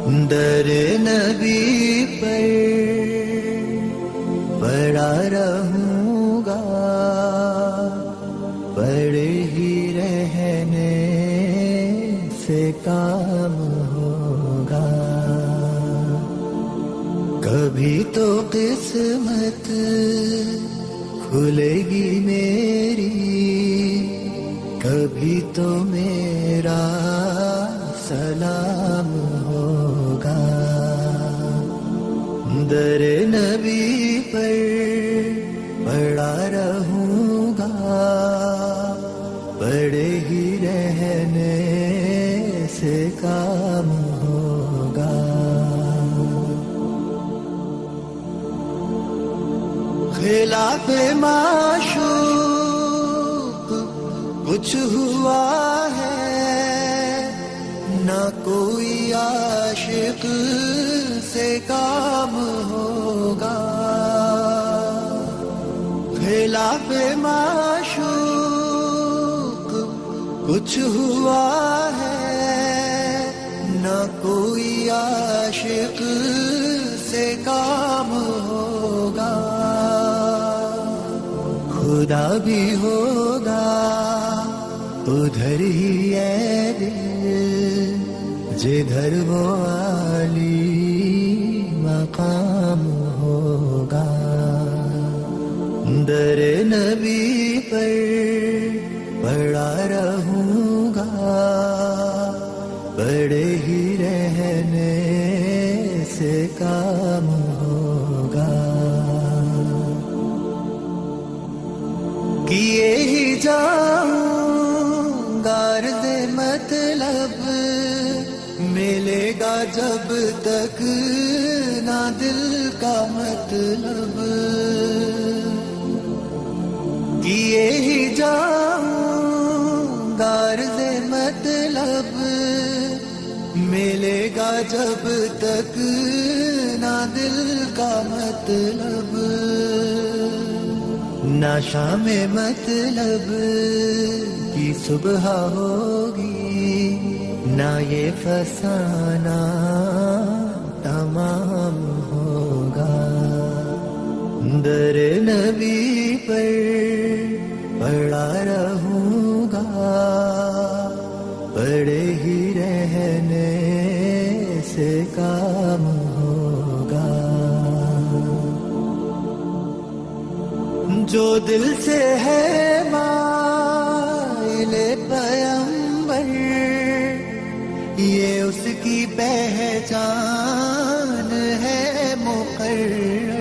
در نبی پر پڑا رہوں گا، پڑے ہی رہنے سے کام ہوگا. کبھی تو قسمت کھلے گی میری، کبھی تو میرا سلام ہوگا. در نبی پر پڑا رہوں گا، پڑے ہی رہنے سے کام ہوگا. خلاف معشوق کچھ ہوا ہے، نہ کوئی عاشق سے کام ہوگا. خلاف معشوق کچھ ہوا ہے، نہ کوئی عاشق سے کام ہوگا. خدا بھی ہوگا ادھر ہی ہے دل، جدھر وہ عالی مقام ہوگا. در نبی پر پڑا رہوں گا، پڑے ہی رہنے سے کام ہوگا. کیے ہی جاؤں غرض مطلب، ملے گا جب تک نہ دل کا مطلب. کیے ہی جاؤں غرض مطلب، ملے گا جب تک نہ دل کا مطلب. نہ شام مطلب کی صبح ہوگی، نہ یہ فسانہ تمام ہوگا. در نبی پر پڑا رہوں گا، پڑے ہی رہنے سے کام ہوگا. جو دل سے ہے مائل پیمبر، یہ اس کی پہچان ہے مقرر.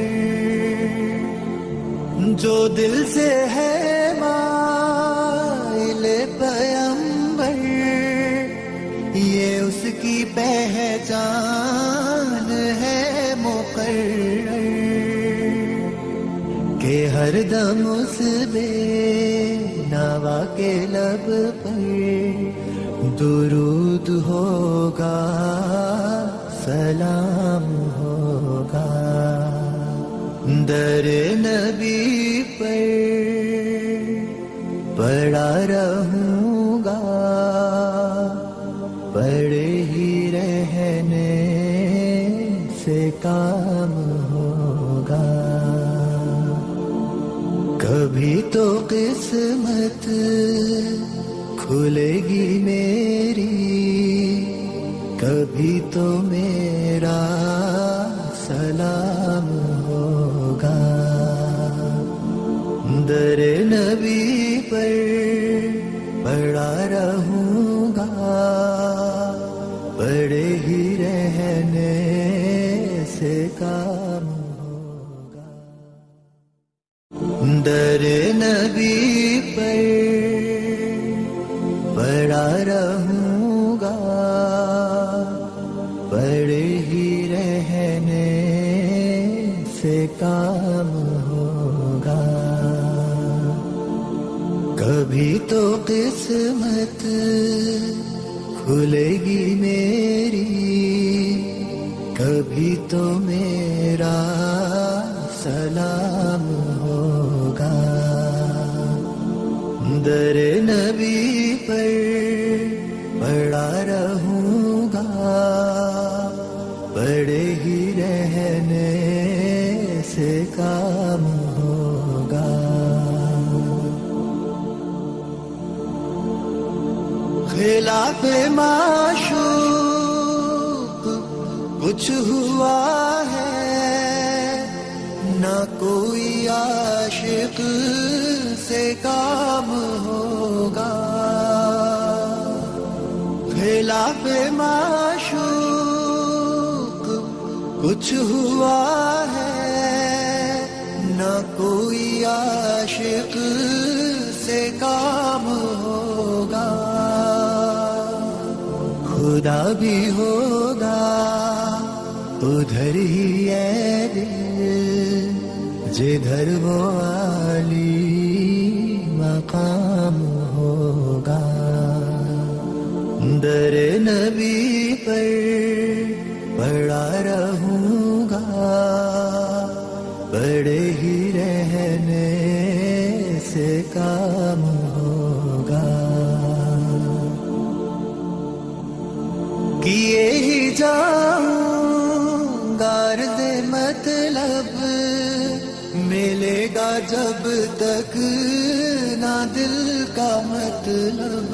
جو دل سے ہے مائل پیمبر، یہ اس کی پہچان ہے مقرر. کہ ہر دم اس بے نوا کے لب پر درود ہوگا، سلام ہوگا. در نبی پر پڑا رہوں گا، پڑے ہی رہنے سے کام ہوگا. کبھی تو قسمت کھلے گی میری، کبھی تو میرا سلام ہوگا. در نبی پر پڑا رہوں گا، پڑے ہی رہنے سے کام ہوگا. در نبی پر پڑا رہوں گا، پڑے ہی رہنے سے کام ہوگا. کبھی تو قسمت کھلے گی میری، کبھی تو میرا سلام ہوگا. در نبی پر پڑا رہوں گا، پڑے ہی رہنے سے کام ہوگا. خلاف معشوق کچھ ہوا ہے نہ کوئی عاشق سے کام ہوگا. خلاف معشوق کچھ ہوا ہے نہ کوئی عاشق سے کام ہوگا. خدا بھی ہوگا ادھر ہی ہے دل جدھر وہ عالی مقام ہوگا. در نبی پر پڑا رہوں گا پڑے ہی رہنے سے کام ہوگا. کیے ہی جاؤں غرض مطلب ملے گا جب تک نہ دل کا مطلب.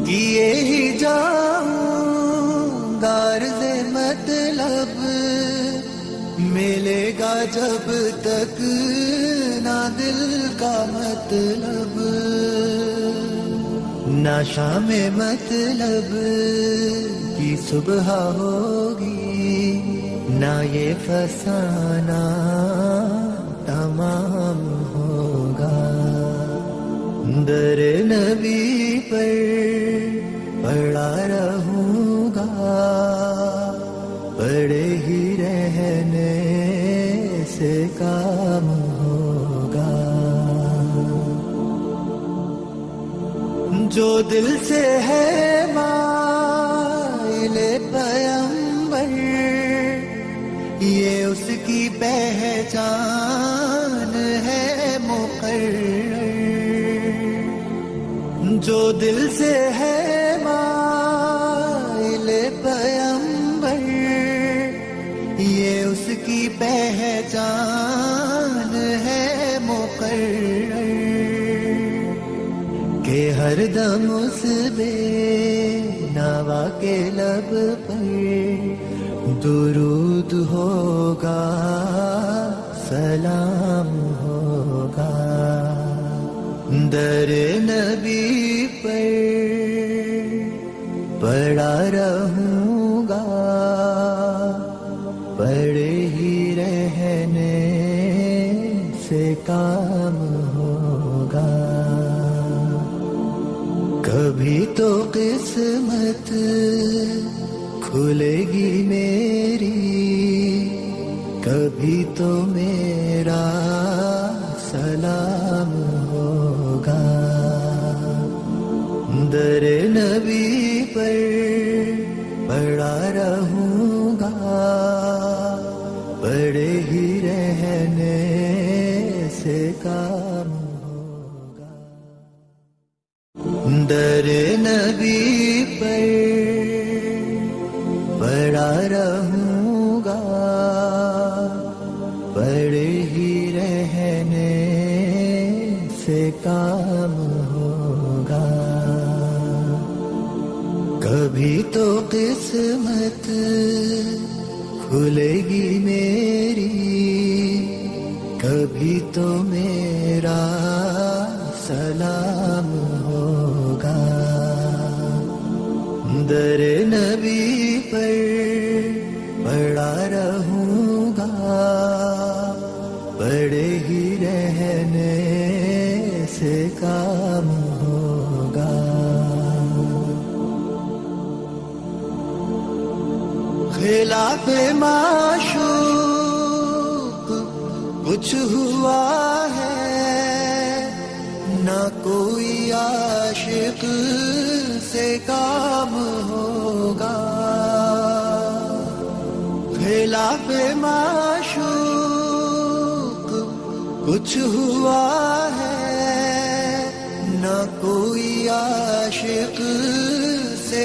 کیے ہی جاؤں غرض مطلب ملے گا جب تک نہ دل کا مطلب. نہ شام مطلب کی صبح ہوگی نہ یہ فسانہ تمام ہوگا. در نبی پر پڑا رہوں گا پڑے ہی رہنے سے کام ہوگا. جو دل سے ہے مائل پیمبر یہ اس کی پہچان ہے مقرر. جو دل سے ہے مائل پیمبر یہ اس کی پہچان ہے مقرر. کہ ہر دم اس بے نوا کے لب پر درود ہوگا سلام ہوگا. در نبی پر پڑا رہوں گا پڑے ہی رہنے سے کام ہوگا. کبھی تو قسمت کھلے گی میری کبھی تو میرا سلام ہوگا. در نبی پر پڑا رہوں گا پڑے ہی رہنے سے کام ہوگا. در نبی پر پڑا رہوں گا پڑے ہی رہنے سے کام ہوگا. کبھی تو قسمت کھلے گی میری کبھی تو میرا سلام ہوگا. در نبی پر پڑا رہوں گا پڑے ہی رہنے سے کام ہوگا. خلاف معشوق کچھ ہوا ہے نہ کوئی عاشق سے کام ہوگا. خلاف معشوق کچھ ہوا ہے نہ کوئی عاشق سے